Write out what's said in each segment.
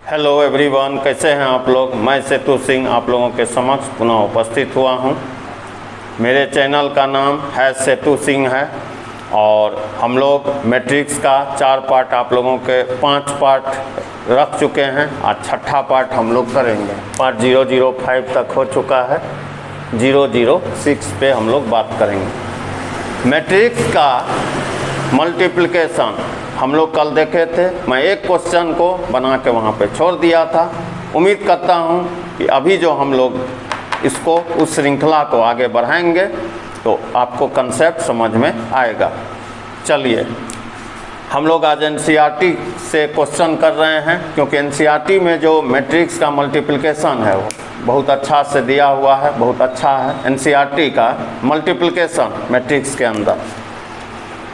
Hello everyone, कैसे हैं आप लोग। मैं सेतु सिंह आप लोगों के समक्ष पुनः उपस्थित हुआ हूं। मेरे चैनल का नाम है सेतु सिंह है और हम लोग मैट्रिक्स का 4 पार्ट आप लोगों के 5 पार्ट रख चुके हैं। आज छठा पार्ट हम लोग करेंगे। पार्ट 005 तक हो चुका है, 006 पे हम लोग बात करेंगे। मैट्रिक्स का मल्टीप्लिकेशन हम लोग कल देखे थे। मैं एक क्वेश्चन को बना के वहाँ पे छोड़ दिया था। उम्मीद करता हूँ कि अभी जो हम लोग इसको उस श्रृंखला को आगे बढ़ाएंगे तो आपको कंसेप्ट समझ में आएगा। चलिए हम लोग आज एनसीईआरटी से क्वेश्चन कर रहे हैं, क्योंकि एनसीईआरटी में जो मैट्रिक्स का मल्टीप्लिकेशन है वो बहुत अच्छा से दिया हुआ है, बहुत अच्छा है एनसीईआरटी का मल्टीप्लिकेशन मैट्रिक्स के अंदर।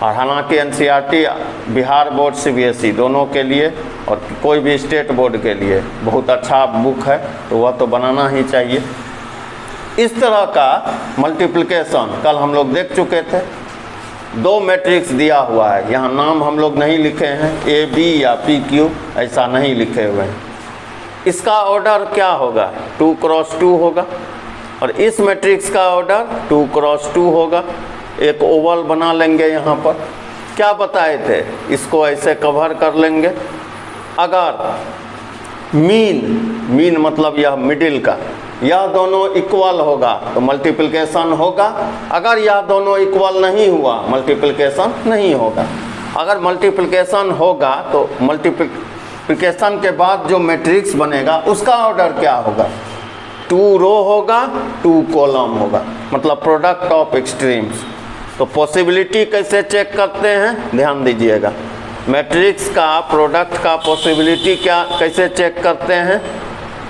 और हालांकि एनसीईआरटी बिहार बोर्ड सीबीएसई दोनों के लिए और कोई भी स्टेट बोर्ड के लिए बहुत अच्छा बुक है, तो वह तो बनाना ही चाहिए। इस तरह का मल्टीप्लिकेशन कल हम लोग देख चुके थे। 2 मैट्रिक्स दिया हुआ है, यहाँ नाम हम लोग नहीं लिखे हैं, ए बी या पी क्यू ऐसा नहीं लिखे हुए हैं। इसका ऑर्डर क्या होगा, 2 क्रॉस 2 होगा। और इस मैट्रिक्स का ऑर्डर 2 क्रॉस 2 होगा। एक ओवल बना लेंगे यहाँ पर। क्या बताए थे, इसको ऐसे कवर कर लेंगे। अगर मीन मतलब यह मिडिल का, यह दोनों इक्वल होगा तो मल्टीप्लिकेशन होगा। अगर यह दोनों इक्वल नहीं हुआ मल्टीप्लिकेशन नहीं होगा। अगर मल्टीप्लिकेशन होगा तो मल्टीप्लिकेशन के बाद जो मैट्रिक्स बनेगा उसका ऑर्डर क्या होगा, 2 रो होगा, 2 कॉलम होगा, मतलब प्रोडक्ट ऑफ एक्सट्रीम्स। तो पॉसिबिलिटी कैसे चेक करते हैं, ध्यान दीजिएगा। मैट्रिक्स का प्रोडक्ट का पॉसिबिलिटी कैसे चेक करते हैं,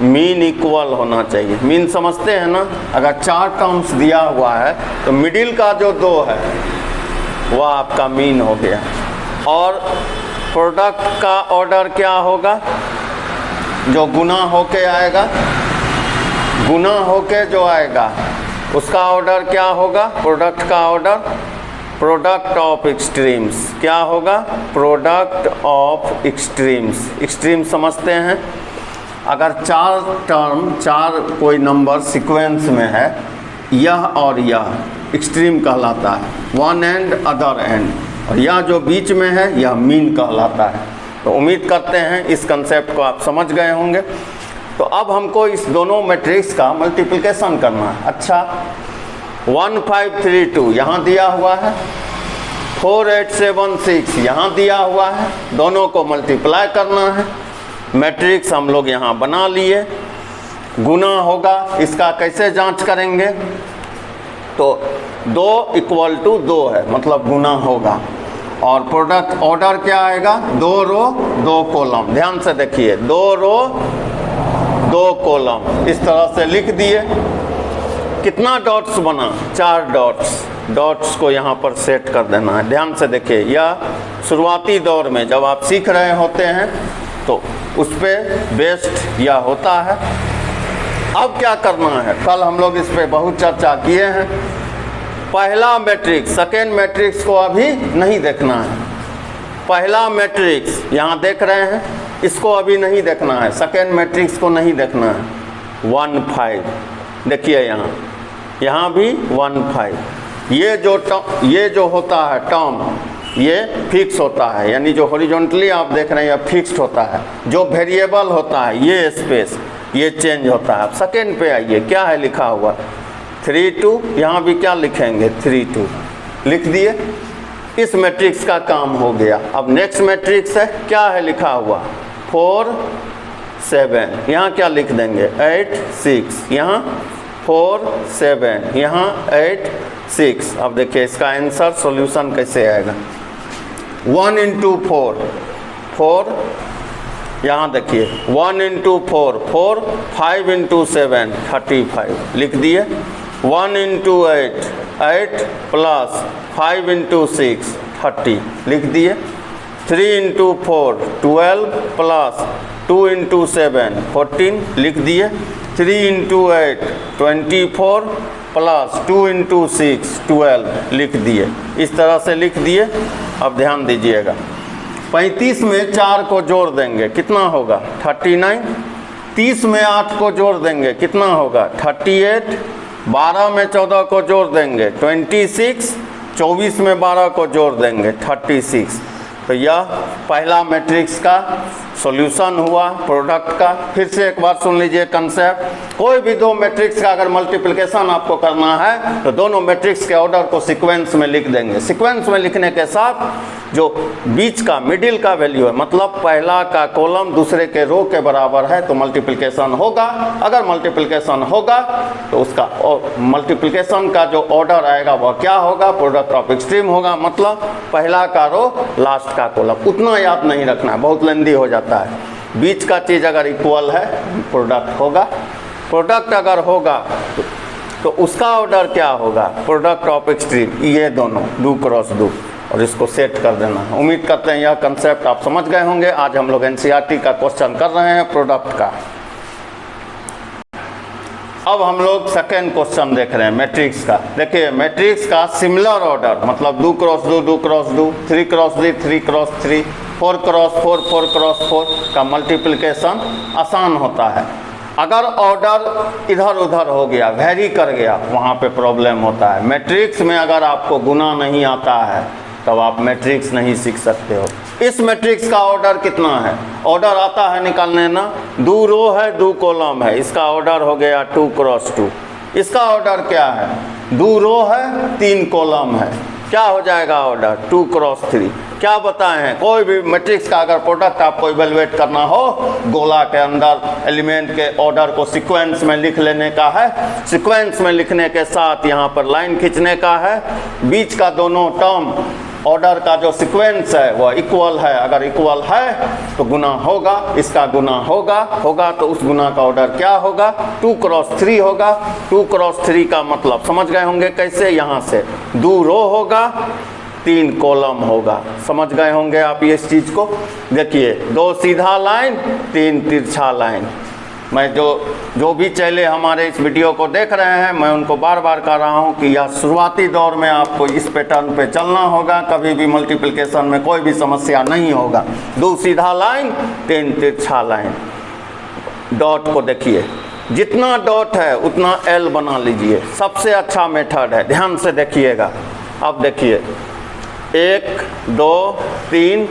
मीन इक्वल होना चाहिए। मीन समझते हैं ना, अगर 4 टर्म्स दिया हुआ है तो मिडिल का जो 2 है वह आपका मीन हो गया। और प्रोडक्ट का ऑर्डर क्या होगा, जो गुना होके आएगा, गुना होके जो आएगा उसका ऑर्डर क्या होगा, प्रोडक्ट का ऑर्डर प्रोडक्ट ऑफ एक्सट्रीम्स। क्या होगा, प्रोडक्ट ऑफ एक्सट्रीम्स। एक्सट्रीम समझते हैं, अगर 4 टर्म 4 कोई नंबर सीक्वेंस में है, यह और यह एक्सट्रीम कहलाता है, वन एंड अदर एंड। और यह जो बीच में है यह मीन कहलाता है। तो उम्मीद करते हैं इस कंसेप्ट को आप समझ गए होंगे। तो अब हमको इस दोनों मैट्रिक्स का मल्टीप्लिकेशन करना है। अच्छा, 1 5 3 2 यहाँ दिया हुआ है, 4 8 7 6 यहाँ दिया हुआ है। दोनों को मल्टीप्लाई करना है। मैट्रिक्स हम लोग यहाँ बना लिए। गुना होगा, इसका कैसे जांच करेंगे, तो 2 इक्वल टू 2 है, मतलब गुना होगा। और प्रोडक्ट ऑर्डर क्या आएगा, 2 रो 2 कॉलम। ध्यान से देखिए, 2 रो 2 कॉलम इस तरह से लिख दिए। कितना डॉट्स बना, 4 डॉट्स। डॉट्स को यहाँ पर सेट कर देना है। ध्यान से देखिए, यह शुरुआती दौर में जब आप सीख रहे होते हैं तो उस पर बेस्ड यह होता है। अब क्या करना है, कल हम लोग इस पर बहुत चर्चा किए हैं। पहला मैट्रिक्स सेकेंड मैट्रिक्स को अभी नहीं देखना है। पहला मैट्रिक्स यहाँ देख रहे हैं, इसको अभी नहीं देखना है। सेकेंड मैट्रिक्स को नहीं देखना है। 1 5 देखिए, यहाँ भी 1 5। ये जो होता है टर्म, ये फिक्स होता है, यानी जो हॉरिजॉन्टली आप देख रहे हैं यह फिक्स्ड होता है। जो वेरिएबल होता है ये स्पेस, ये चेंज होता है। अब सेकेंड पे आइए, क्या है लिखा हुआ, 3 2। यहाँ भी क्या लिखेंगे, 3 2 लिख दिए। इस मैट्रिक्स का काम हो गया। अब नेक्स्ट मैट्रिक्स है, क्या है लिखा हुआ, 4 7। यहाँ क्या लिख देंगे, 8 6। यहाँ 4 7, यहाँ 8 6। अब देखिए इसका आंसर सॉल्यूशन कैसे आएगा, 1 into 4 4। यहाँ देखिए 1 into 4 4, 5 into 7 35 लिख दिए। 1 into 8 8 प्लस 5 into 6 30 लिख दिए। 3 into 4 12 प्लस 2 into 7 14 लिख दिए। 3 into 8 24 प्लस 2 into 6 12 लिख दिए। इस तरह से लिख दिए। अब ध्यान दीजिएगा, 35 में 4 को जोड़ देंगे कितना होगा 39। 30 में 8 को जोड़ देंगे कितना होगा 38। 12 में 14 को जोड़ देंगे 26। 24 में 12 को जोड़ देंगे 36। तो यह पहला मैट्रिक्स का सॉल्यूशन हुआ प्रोडक्ट का। फिर से एक बार सुन लीजिए कंसेप्ट। कोई भी दो मैट्रिक्स का अगर मल्टीप्लिकेशन आपको करना है तो दोनों मैट्रिक्स के ऑर्डर को सीक्वेंस में लिख देंगे। सीक्वेंस में लिखने के साथ जो बीच का मिडिल का वैल्यू है, मतलब पहला का कॉलम दूसरे के रो के बराबर है तो मल्टीप्लिकेशन होगा। अगर मल्टीप्लिकेशन होगा तो उसका मल्टीप्लिकेशन का जो ऑर्डर आएगा वह क्या होगा, प्रोडक्ट ऑफ एक्सट्रीम होगा, मतलब पहला का रो लास्ट का कॉलम। उतना याद नहीं रखना है, बहुत लेंदी हो जाता है। बीच का चीज़ अगर इक्वल है प्रोडक्ट होगा। प्रोडक्ट अगर होगा तो उसका ऑर्डर क्या होगा, प्रोडक्ट ऑफ एक्सट्रीम। ये दोनों डू क्रॉस डू, और इसको सेट कर देना है। उम्मीद करते हैं यह कंसेप्ट आप समझ गए होंगे। आज हम लोग एनसीईआरटी का क्वेश्चन कर रहे हैं प्रोडक्ट का। अब हम लोग सेकेंड क्वेश्चन देख रहे हैं मैट्रिक्स का। देखिए मैट्रिक्स का सिमिलर ऑर्डर, मतलब do cross do, do cross do, 3 cross 3, 3 cross 3, 4 cross 4, 4 cross 4 का मल्टीप्लिकेशन आसान होता है। अगर ऑर्डर इधर उधर हो गया, वेरी कर गया, वहाँ पे प्रॉब्लम होता है। मैट्रिक्स में अगर आपको गुना नहीं आता है तब आप मैट्रिक्स नहीं सीख सकते हो। इस मैट्रिक्स का ऑर्डर कितना है, ऑर्डर आता है निकालने ना। 2 रो है 2 कॉलम है, इसका ऑर्डर हो गया 2 क्रॉस 2। इसका ऑर्डर क्या है, 2 रो है 3 कॉलम है, क्या हो जाएगा ऑर्डर 2 क्रॉस 3। क्या बताए हैं, कोई भी मैट्रिक्स का अगर प्रोडक्ट आपको इवेलुएट करना हो, गोला के अंदर एलिमेंट के ऑर्डर को सीक्वेंस में लिख लेने का है। सीक्वेंस में लिखने के साथ यहाँ पर लाइन खींचने का है। बीच का दोनों टर्म ऑर्डर का जो सीक्वेंस है वह इक्वल है। अगर इक्वल है तो गुना होगा, इसका गुना होगा तो उस गुना का ऑर्डर क्या होगा, 2 क्रॉस 3 होगा। 2 क्रॉस 3 का मतलब समझ गए होंगे कैसे, यहाँ से 2 रो होगा 3 कॉलम होगा। समझ गए होंगे आप इस चीज़ को। देखिए 2 सीधा लाइन 3 तिरछा लाइन। मैं जो भी चैले हमारे इस वीडियो को देख रहे हैं, मैं उनको बार बार कह रहा हूं कि यह शुरुआती दौर में आपको इस पैटर्न पे चलना होगा। कभी भी मल्टीप्लिकेशन में कोई भी समस्या नहीं होगा। 2 सीधा लाइन 3 तिरछा लाइन। डॉट को देखिए, जितना डॉट है उतना एल बना लीजिए, सबसे अच्छा मेथड है। ध्यान से देखिएगा। अब देखिए 1 2 3,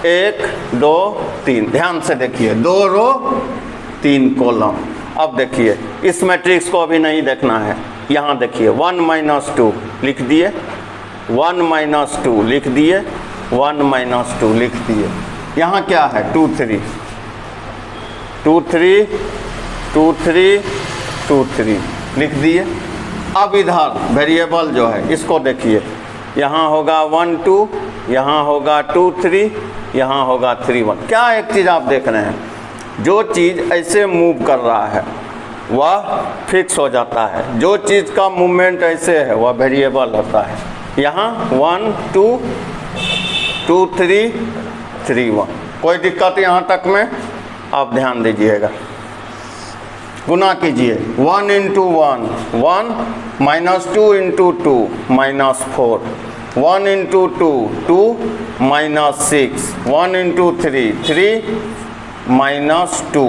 1 2 3, ध्यान से देखिए, 2 रो 3 कॉलम। अब देखिए इस मैट्रिक्स को अभी नहीं देखना है। यहाँ देखिए 1 - 2 लिख दिए, 1 - 2 लिख दिए, 1 - 2 लिख दिए। यहाँ क्या है 2 3 2 3 2 3 2 3 लिख दिए। अब इधर वेरिएबल जो है इसको देखिए, यहाँ होगा 1 2, यहाँ होगा 2 3, यहाँ होगा 3 1। क्या एक चीज़ आप देख रहे हैं, जो चीज़ ऐसे मूव कर रहा है वह फिक्स हो जाता है, जो चीज़ का मूवमेंट ऐसे है वह वेरिएबल होता है। यहाँ 1 2 2 3 3 1, कोई दिक्कत यहाँ तक में। आप ध्यान दीजिएगा, गुना कीजिए 1 × 1 1, -2 × 2 -4, 1 × 2 2, -6, 1 × 3 3 -2।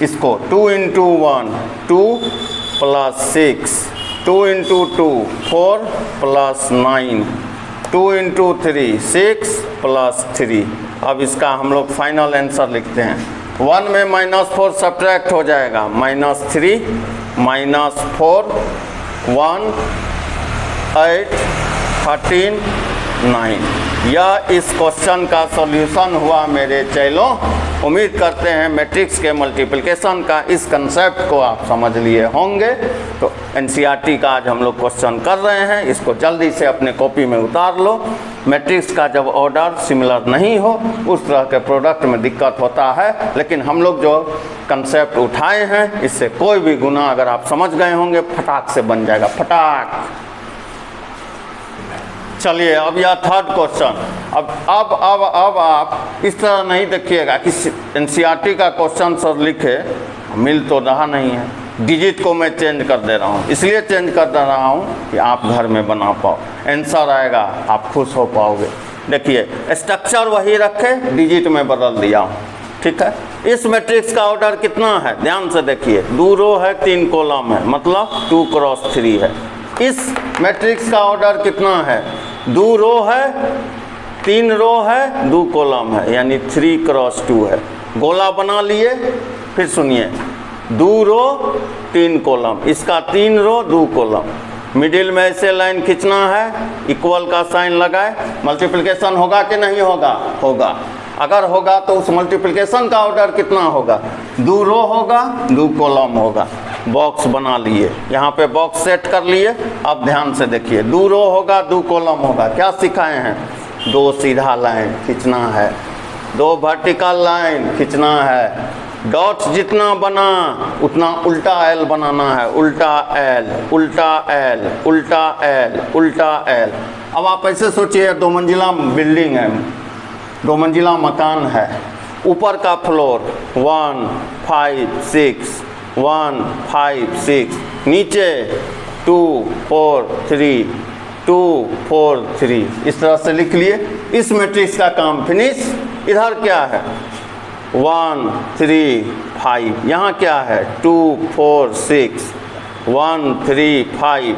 इसको 2 × 1 2 + 6, 2 × 2 4 + 9, 2 × 3 6 + 3। अब इसका हम लोग फाइनल आंसर लिखते हैं। 1 में -4 सब्ट्रैक्ट हो जाएगा, -3 -4 1 8 13 9। यह इस क्वेश्चन का सॉल्यूशन हुआ मेरे चैलों। उम्मीद करते हैं मैट्रिक्स के मल्टीप्लिकेशन का इस कंसेप्ट को आप समझ लिए होंगे। तो एनसीईआरटी का आज हम लोग क्वेश्चन कर रहे हैं, इसको जल्दी से अपने कॉपी में उतार लो। मैट्रिक्स का जब ऑर्डर सिमिलर नहीं हो उस तरह के प्रोडक्ट में दिक्कत होता है, लेकिन हम लोग जो कंसेप्ट उठाए हैं इससे कोई भी गुना अगर आप समझ गए होंगे फटाक से बन जाएगा, फटाक। चलिए अब यह थर्ड क्वेश्चन। अब आप इस तरह नहीं देखिएगा कि एनसीईआरटी का क्वेश्चन सर लिखे, मिल तो रहा नहीं है। डिजिट को मैं चेंज कर दे रहा हूँ, इसलिए चेंज कर दे रहा हूँ कि आप घर में बना पाओ, आंसर आएगा आप खुश हो पाओगे। देखिए स्ट्रक्चर वही रखे, डिजिट में बदल दिया हूँ, ठीक है। इस मैट्रिक्स का ऑर्डर कितना है, ध्यान से देखिए, 2 रो है 3 कॉलम है, मतलब 2 क्रॉस 3 है। इस मैट्रिक्स का ऑर्डर कितना है, 2 रो है 3 रो है 2 कॉलम है, यानी 3 क्रॉस 2 है। गोला बना लिए, फिर सुनिए, 2 रो 3 कॉलम, इसका 3 रो 2 कॉलम, मिडिल में ऐसे लाइन खींचना है, इक्वल का साइन लगाए, मल्टीप्लिकेशन होगा कि नहीं होगा, होगा। अगर होगा तो उस मल्टीप्लिकेशन का ऑर्डर कितना होगा, 2 रो होगा 2 कॉलम होगा। बॉक्स बना लिए, यहाँ पे बॉक्स सेट कर लिए। अब ध्यान से देखिए, 2 रो होगा 2 कॉलम होगा, क्या सिखाए हैं, 2 सीधा लाइन खींचना है, 2 वर्टिकल लाइन खींचना है, डॉट्स जितना बना उतना उल्टा एल बनाना है, उल्टा एल उल्टा एल उल्टा एल उल्टा एल। अब आप ऐसे सोचिए, 2 मंजिला बिल्डिंग है, 2 मंजिला मकान है, ऊपर का फ्लोर 1 5 6 1 5 6, नीचे 2 4 3 2 4 3, इस तरह से लिख लिए। इस मैट्रिक्स का काम फिनिश। इधर क्या है, 1 3 5, यहाँ क्या है 2 4 6 1 3 5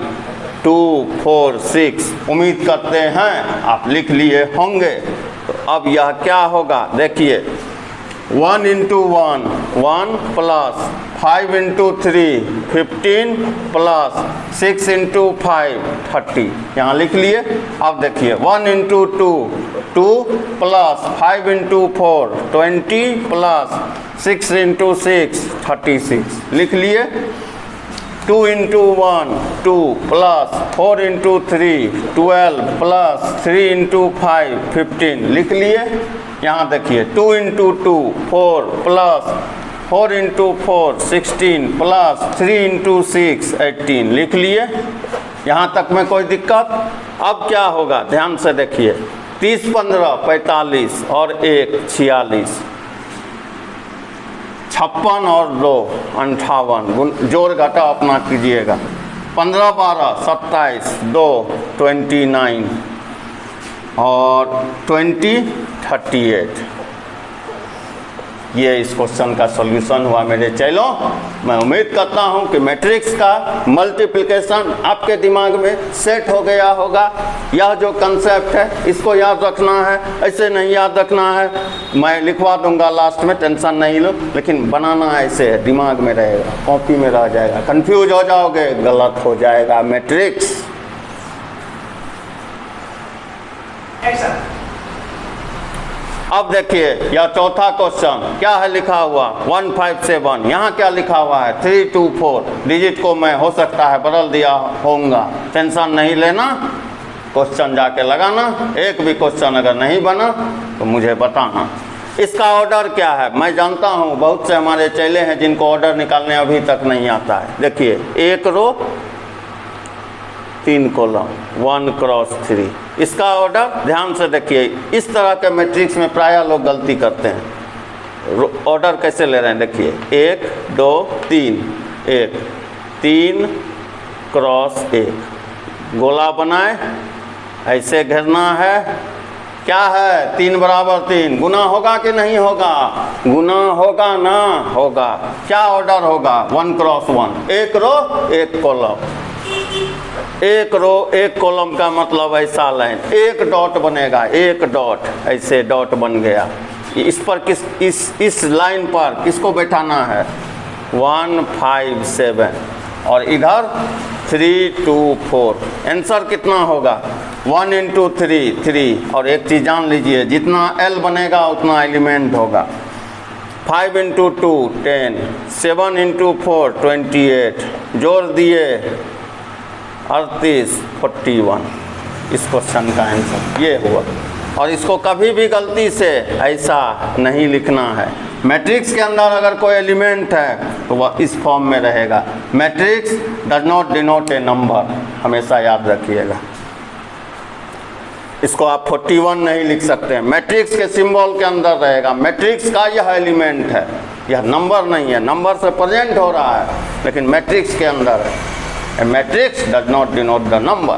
2 4 6। उम्मीद करते हैं आप लिख लिए होंगे। तो अब यह क्या होगा, देखिए, 1 × 1 1 प्लस 5 × 3 15 प्लस 6 × 5 30, यहाँ लिख लिए। अब देखिए, 1 × 2 2 प्लस 5 × 4 20 प्लस 6 × 6 36, लिख लिए। 2 × 1 2 प्लस 4 × 3 12 प्लस 3 × 5 15, लिख लिए। यहाँ देखिए, 2 × 2 4 प्लस 4 × 4 16 प्लस 3 × 6 18, लिख लिए। यहाँ तक में कोई दिक्कत। अब क्या होगा, ध्यान से देखिए, 30 15 45 और 1 46, 56 और 2 58, जोड़ घटा अपना कीजिएगा। 15 12 27 2 29 और 20 38। ये इस क्वेश्चन का सॉल्यूशन हुआ मेरे चैलो। मैं उम्मीद करता हूँ कि मैट्रिक्स का मल्टीप्लिकेशन आपके दिमाग में सेट हो गया होगा। यह जो कंसेप्ट है इसको याद रखना है, ऐसे नहीं याद रखना है। मैं लिखवा दूंगा लास्ट में, टेंशन नहीं लो, लेकिन बनाना ऐसे है, दिमाग में रहेगा, कॉपी में रह जाएगा, कंफ्यूज हो जाओगे, गलत हो जाएगा मैट्रिक्स। अब देखिए, यह चौथा क्वेश्चन क्या है लिखा हुआ, 157। यहाँ क्या लिखा हुआ है, 3 2 4। डिजिट को मैं हो सकता है बदल दिया होऊंगा, टेंशन नहीं लेना, क्वेश्चन जाके लगाना। एक भी क्वेश्चन अगर नहीं बना तो मुझे बताना। इसका ऑर्डर क्या है, मैं जानता हूँ बहुत से हमारे चेले हैं जिनको ऑर्डर निकालने अभी तक नहीं आता है। देखिए, 1 रो 3 कॉलम 1 क्रॉस 3, इसका ऑर्डर ध्यान से देखिए। इस तरह के मैट्रिक्स में प्रायः लोग गलती करते हैं। ऑर्डर कैसे ले रहे हैं, देखिए, 1 2 3 1 3 क्रॉस 1, गोला बनाए, ऐसे घेरना है। क्या है, 3 बराबर 3, गुना होगा कि नहीं होगा, गुना होगा ना, होगा। क्या ऑर्डर होगा, 1 क्रॉस 1, 1 रो 1 कॉलम। 1 रो 1 कॉलम का मतलब ऐसा लाइन, 1 डॉट बनेगा, 1 डॉट, ऐसे डॉट बन गया। इस पर इस लाइन पर किसको बैठाना है, 1 5 7, और इधर 3 2 4। आंसर कितना होगा, 1 × 3 3, और एक चीज़ जान लीजिए, जितना L बनेगा उतना एलिमेंट होगा। 5 × 2 10, 7 × 4 28, जोड़ दिए 38 41। इस क्वेश्चन का आंसर ये हुआ। और इसको कभी भी गलती से ऐसा नहीं लिखना है। मैट्रिक्स के अंदर अगर कोई एलिमेंट है तो वह इस फॉर्म में रहेगा। Matrix does not denote A number, हमेशा याद रखिएगा। इसको आप 41 नहीं लिख सकते, मैट्रिक्स के सिंबल के अंदर रहेगा। मैट्रिक्स का यह एलिमेंट है, यह नंबर नहीं है, नंबर से प्रेजेंट हो रहा है लेकिन मैट्रिक्स के अंदर है। A matrix does not denote the number.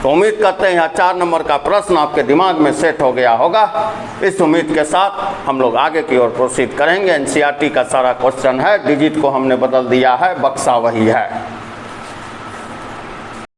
तो उम्मीद करते हैं यह 4 नंबर का प्रश्न आपके दिमाग में सेट हो गया होगा। इस उम्मीद के साथ हम लोग आगे की ओर प्रोसीड करेंगे। एनसीईआरटी का सारा क्वेश्चन है, डिजिट को हमने बदल दिया है, बक्सा वही है।